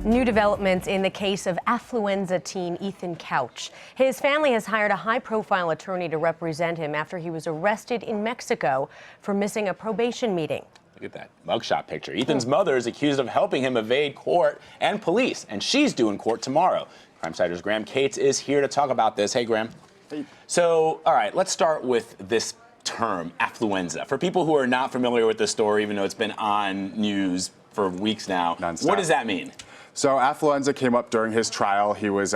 New developments in the case of Affluenza teen Ethan Couch. His family has hired a high-profile attorney to represent him after he was arrested in Mexico for missing a probation meeting. Look at that mugshot picture. Ethan's mother is accused of helping him evade court and police, and she's due in court tomorrow. Crimesider's Graham Cates is here to talk about this. Hey, Graham. Hey. So, all right, let's start with this term, affluenza. For people who are not familiar with this story, even though it's been on news for weeks now, Non-stop. What does that mean? So Affluenza came up during his trial. He was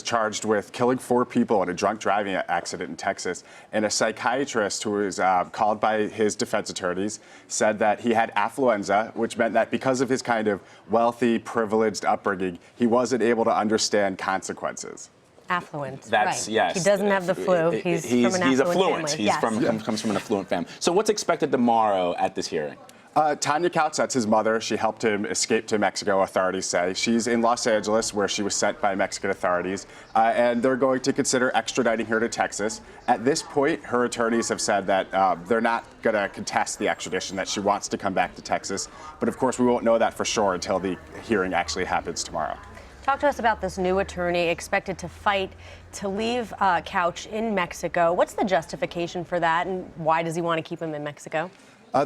charged with killing 4 people in a drunk driving accident in Texas. And a psychiatrist who was called by his defense attorneys said that he had affluenza, which meant that because of his kind of wealthy, privileged upbringing, he wasn't able to understand consequences. Affluent. That's, right. yes. He doesn't have the flu. He's from an affluent family. He comes from an affluent family. So what's expected tomorrow at this hearing? Tanya Couch, that's his mother. She helped him escape to Mexico, authorities say. She's in Los Angeles, where she was sent by Mexican authorities, and they're going to consider extraditing her to Texas. At this point, her attorneys have said that they're not going to contest the extradition, that she wants to come back to Texas. But of course, we won't know that for sure until the hearing actually happens tomorrow. Talk to us about this new attorney expected to fight to leave Couch in Mexico. What's the justification for that, and why does he want to keep him in Mexico?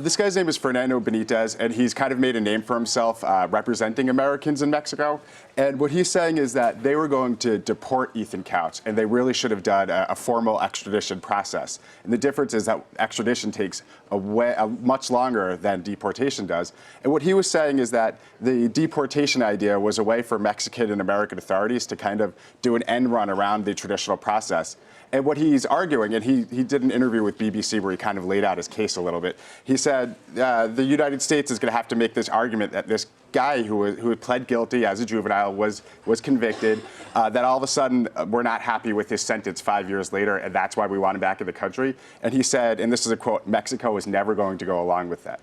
This guy's name is Fernando Benitez, and he's kind of made a name for himself representing Americans in Mexico. And what he's saying is that they were going to deport Ethan Couch, and they really should have done a formal extradition process. And the difference is that extradition takes much longer than deportation does. And what he was saying is that the deportation idea was a way for Mexican and American authorities to kind of do an end run around the traditional process. And what he's arguing, and he did an interview with BBC where he kind of laid out his case a little bit. He said the United States is going to have to make this argument that this guy who had pled guilty as a juvenile was convicted, that all of a sudden we're not happy with his sentence 5 years later, and that's why we want him back in the country. And he said, and this is a quote, "Mexico is never going to go along with that."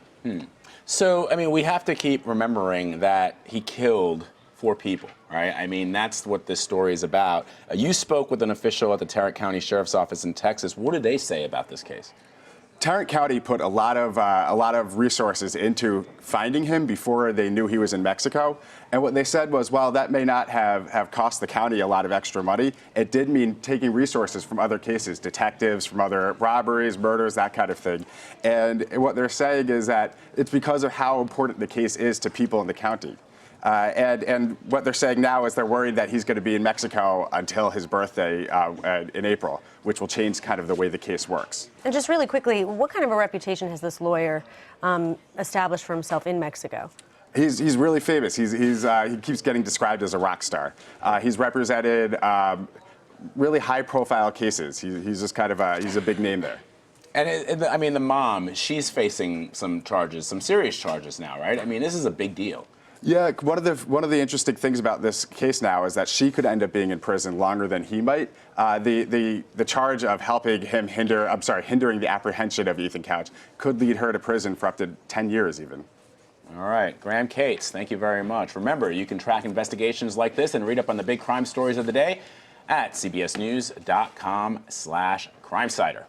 So, I mean, we have to keep remembering that he killed 4 people, right? I mean, that's what this story is about. You spoke with an official at the Tarrant County Sheriff's Office in Texas. What did they say about this case? Tarrant County put a lot of resources into finding him before they knew he was in Mexico. And what they said was, while that may not have cost the county a lot of extra money, it did mean taking resources from other cases, detectives, from other robberies, murders, that kind of thing. And what they're saying is that it's because of how important the case is to people in the county. And what they're saying now is they're worried that he's going to be in Mexico until his birthday in April, which will change kind of the way the case works. And just really quickly, what kind of a reputation has this lawyer established for himself in Mexico? He's really famous. He keeps getting described as a rock star. He's represented really high-profile cases. He's just kind of he's a big name there. And I mean, the mom, she's facing some charges, some serious charges now, right? I mean, this is a big deal. Yeah, one of the interesting things about this case now is that she could end up being in prison longer than he might. The charge of helping him hindering the apprehension of Ethan Couch could lead her to prison for up to 10 years even. All right, Graham Cates, thank you very much. Remember, you can track investigations like this and read up on the big crime stories of the day at cbsnews.com/Crimesider.